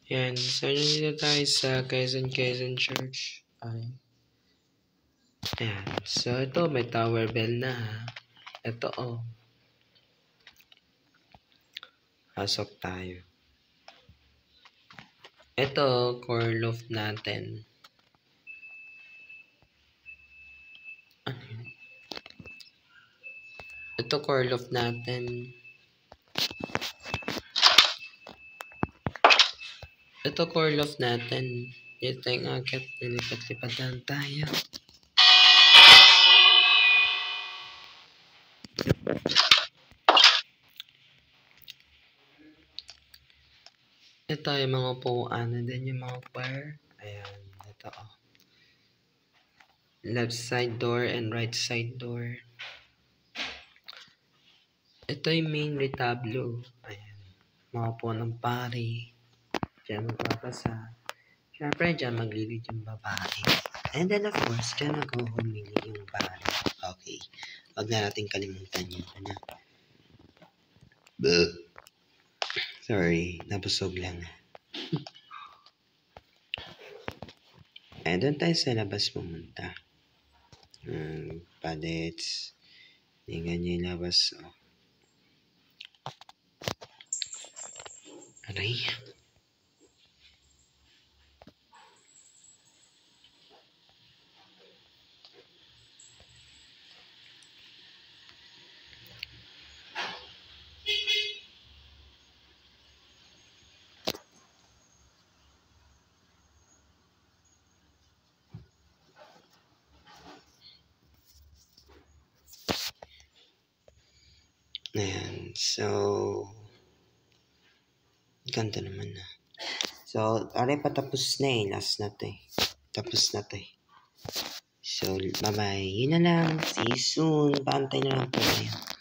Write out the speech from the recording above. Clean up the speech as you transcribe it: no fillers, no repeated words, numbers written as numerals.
Yan. So, nandito tayo sa Quezon Church. Ay. Ayan. So, ito, may tower bell na ha. Ito, oh. Pasok tayo. Ito, core loft natin. Ano yun? Ito, core loft natin. Ito, core loft natin. Dito tayong akit. Nilipat-lipat lang tayo. Ito yung mga upuan. And then yung mga choir. Ayan. Ito, oh. Left side door and right side door. Ito yung main retablo. Ayan. Mga po ng pari. Diyan magpapasa. Siyempre, diyan maglilid yung babae. And then, of course, diyan maghuhumili yung pari. Okay. Wag na natin kalimutan yun. Ano? Sorry. Nabusog lang. Doon tayo sa labas pumunta. Padets. Tingnan nyo yung labas. Oh. Aray. Ayan. So, ganda naman na. So, aray patapos na eh. Last na to eh. Tapos na to eh. So, bye-bye. Yun na lang. See you soon. Paantay na lang po kayo.